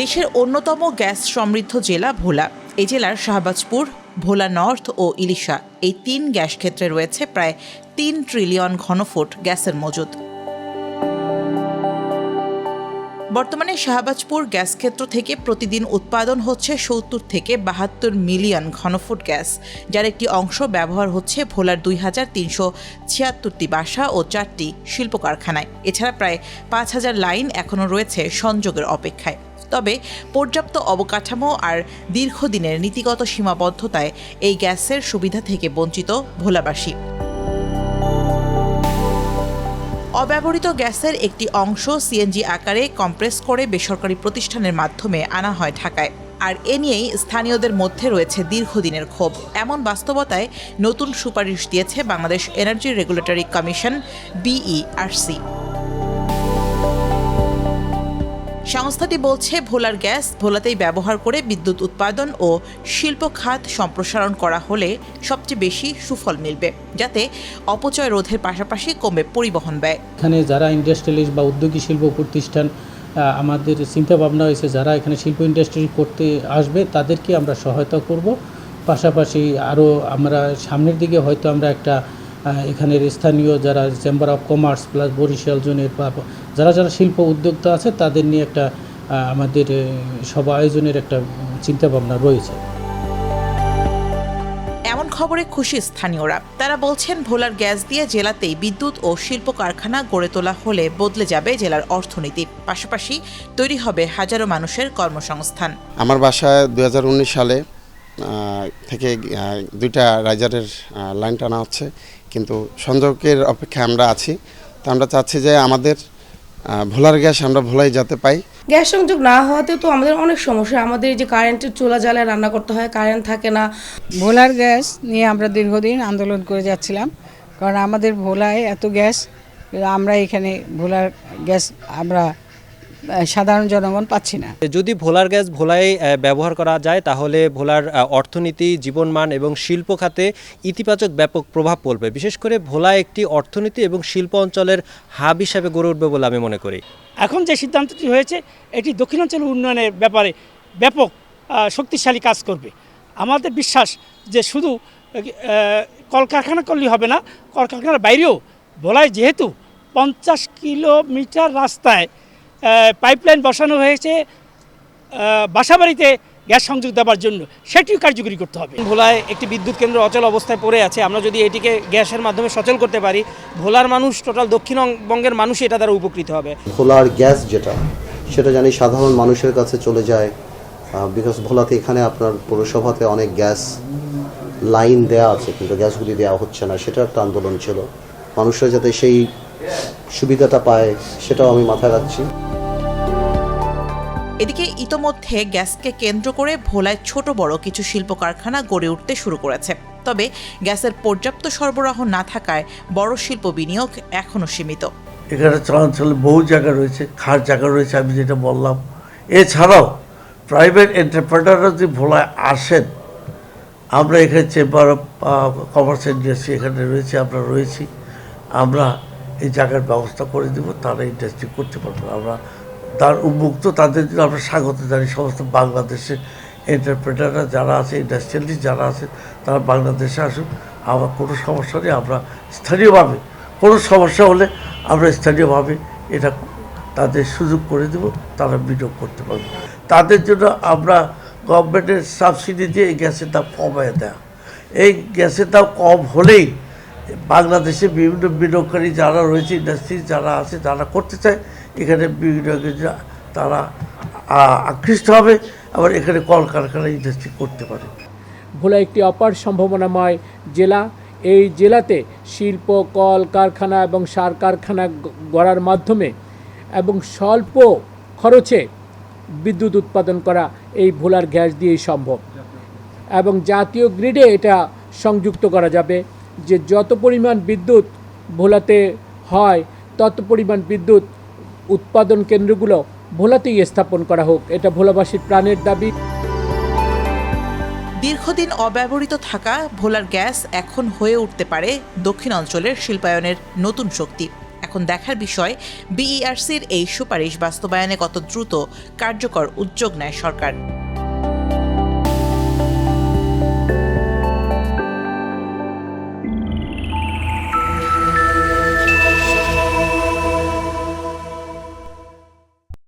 দেশের অন্যতম গ্যাস সমৃদ্ধ জেলা ভোলা। এই জেলার শাহবাজপুর, ভোলা নর্থ ও ইলিশা এই ৩ গ্যাস ক্ষেত্রে রয়েছে প্রায় ৩ ট্রিলিয়ন ঘনফুট গ্যাসের মজুদ। বর্তমানে শাহবাজপুর গ্যাস ক্ষেত্র থেকে প্রতিদিন উৎপাদন হচ্ছে ৭০ থেকে ৭২ মিলিয়ন ঘনফুট গ্যাস, যার একটি অংশ ব্যবহার হচ্ছে ভোলার ২,৩৭৬টি বাসা ও ৪টি শিল্প কারখানায়। এছাড়া প্রায় ৫,০০০ লাইন এখনও রয়েছে সংযোগের অপেক্ষায়। তবে পর্যাপ্ত অবকাঠামো আর দীর্ঘদিনের নীতিগত সীমাবদ্ধতায় এই গ্যাসের সুবিধা থেকে বঞ্চিত ভোলাবাসী। অব্যবহৃত গ্যাসের একটি অংশ সিএনজি আকারে কম্প্রেস করে বেসরকারি প্রতিষ্ঠানের মাধ্যমে আনা হয় ঢাকায়। আর এ নিয়েই স্থানীয়দের মধ্যে রয়েছে দীর্ঘদিনের ক্ষোভ। এমন বাস্তবতায় নতুন সুপারিশ দিয়েছে Bangladesh energy regulatory commission BERC। সংস্থাটি বলছে, ভোলার গ্যাস ভোলাতেই ব্যবহার করে বিদ্যুৎ উৎপাদন ও শিল্প খাত সম্প্রসারণ করা হলে সবচেয়ে বেশি সুফল মিলবে, যাতে অপচয় রোধের পাশাপাশি কমবে পরিবহন ব্যয়। এখানে যারা ইন্ডাস্ট্রিয়ালিস্ট বা উদ্যোগী শিল্প প্রতিষ্ঠান আমাদের চিন্তা ভাবনা হয়েছে, যারা এখানে শিল্প ইন্ডাস্ট্রি করতে আসবে তাদেরকে আমরা সহায়তা করব। পাশাপাশি আরও আমরা সামনের দিকে হয়তো আমরা একটা এখানের স্থানীয় যারা chamber of commerce plus Barisal জোনের বা যারা যারা শিল্প উদ্যোক্তা আছে তাদের নিয়ে একটা আমাদের সভা আয়োজনের একটা চিন্তাভাবনা রয়েছে। এমন খবরে খুশি স্থানীয়রা। তারা বলছেন, ভোলার গ্যাস দিয়ে জেলাতেই বিদ্যুৎ ও শিল্প কারখানা গড়ে তোলা হলে বদলে যাবে জেলার অর্থনীতি, পাশাপাশি তৈরি হবে হাজারো মানুষের কর্মসংস্থান। আমার বাসায় 2019 সালে থেকে 2টা রাইজারের লাইন টানা হচ্ছে, কিন্তু সংযোগের অপেক্ষায় আমরা আছি। তো আমরা চাচ্ছি যে আমাদের ভোলার গ্যাস আমরা ভোলাই যেতে পাই। গ্যাস সংযোগ না হওয়াতে তো আমাদের অনেক সমস্যা। আমাদের এই যে কারেন্টের চুলা জ্বালায় রান্না করতে হয়, কারেন্ট থাকে না। ভোলার গ্যাস নিয়ে আমরা দীর্ঘদিন আন্দোলন করে যাচ্ছিলাম, কারণ আমাদের ভোলায় এত গ্যাস, আমরা এখানে ভোলার গ্যাস আমরা সাধারণ জনগণ পাচ্ছি না। যদি ভোলার গ্যাস ভোলায় ব্যবহার করা যায় তাহলে ভোলার অর্থনীতি, জীবনমান এবং শিল্প খাতে ইতিবাচক ব্যাপক প্রভাব পড়বে। বিশেষ করে ভোলা একটি অর্থনীতি এবং শিল্প অঞ্চলের হাব হিসাবে গড়ে উঠবে বলে আমি মনে করি। এখন যে সিদ্ধান্তটি হয়েছে এটি দক্ষিণাঞ্চল উন্নয়নের ব্যাপারে ব্যাপক শক্তিশালী কাজ করবে। আমাদের বিশ্বাস যে শুধু কলকারখানা করলেই হবে না, কলকারখানার বাইরেও ভোলায় যেহেতু 50 কিলোমিটার রাস্তায় পাইপলাইন বসানো হয়েছে বাসাবাড়িতে গ্যাস সংযোগ দেওয়ার জন্য, সেটিও কার্যকরী করতে হবে। ভোলায় একটি বিদ্যুৎ কেন্দ্র অচল অবস্থায় পড়ে আছে, আমরা যদি এটিকে গ্যাসের মাধ্যমে সচল করতে পারি, ভোলার মানুষ, টোটাল দক্ষিণবঙ্গের মানুষই এটা দ্বারা উপকৃত হবে। ভোলার গ্যাস যেটা সেটা জানি সাধারণ মানুষের কাছে চলে যায়, বিকজ ভোলাতে এখানে আপনার পৌরসভাতে অনেক গ্যাস লাইন দেওয়া আছে কিন্তু গ্যাসগুলি দেওয়া হচ্ছে না, সেটা একটা আন্দোলন ছিল। মানুষরা যাতে সেই সুবিধাটা পায় সেটাও আমি মাথায় রাখছি। এদিকে ইতোমধ্যে গ্যাসকে কেন্দ্র করে ভোলায় ছোট বড় কিছু শিল্প কারখানা গড়ে উঠতে শুরু করেছে। তবে গ্যাসের পর্যাপ্ত সরবরাহ না থাকায় বড় শিল্প বিনিয়োগ এখনও সীমিত। এখানে চলাচলে বহু জায়গা রয়েছে, খাস জায়গা রয়েছে, আমি যেটা বললাম। এছাড়াও প্রাইভেট এন্টারপ্রেনাররা যদি ভোলায় আসেন, আমরা এখানে চেম্বার অফ কমার্স ইন্ডাস্ট্রি এখানে রয়েছে, আমরা রয়েছি, আমরা এই জায়গার ব্যবস্থা করে দেব, তারা ইন্ডাস্ট্রি করতে পারবে। আমরা তার উন্মুক্ত, তাদের জন্য আমরা স্বাগত জানাই। সমস্ত বাংলাদেশের এন্টারপ্রেনাররা যারা আছে, ইন্ডাস্ট্রিয়ালিস্ট যারা আছে, তারা বাংলাদেশে আসুন। আমার কোনো সমস্যা নেই, আমরা স্থানীয়ভাবে কোনো সমস্যা হলে আমরা স্থানীয়ভাবে এটা তাদের সুযোগ করে দেব, তারা বিনিয়োগ করতে পারবে। তাদের জন্য আমরা গভর্নমেন্টের সাবসিডি দিয়ে এই গ্যাসের দাম কমায় দেওয়া। এই গ্যাসের দাম কম হলেই বাংলাদেশে বিভিন্ন বিনিয়োগকারী যারা রয়েছে, ইন্ডাস্ট্রি যারা আছে, যারা করতে চায় এখানে বিনিয়োগের তারা আকৃষ্ট হবে, আবার এখানে কলকারখানা ইন্ডাস্ট্রি করতে পারে। ভোলা একটি অপার সম্ভাবনাময় জেলা। এই জেলাতে শিল্প, কল কারখানা এবং সার কারখানা গড়ার মাধ্যমে এবং স্বল্প খরচে বিদ্যুৎ উৎপাদন করা এই ভোলার গ্যাস দিয়েই সম্ভব। এবং জাতীয় গ্রিডে এটা সংযুক্ত করা যাবে, যে যত পরিমাণ বিদ্যুৎ ভোলাতে হয় তত পরিমাণ বিদ্যুৎ উৎপাদন কেন্দ্রগুলো ভোলাতেই স্থাপন করা হোক, এটা ভোলাবাসীর প্রাণের দাবি। দীর্ঘদিন অব্যবহৃত থাকা ভোলার গ্যাস এখন হয়ে উঠতে পারে দক্ষিণ অঞ্চলের শিল্পায়নের নতুন শক্তি। এখন দেখার বিষয় বিইআরসির এই সুপারিশ বাস্তবায়নে কত দ্রুত কার্যকর উদ্যোগ নেয় সরকার।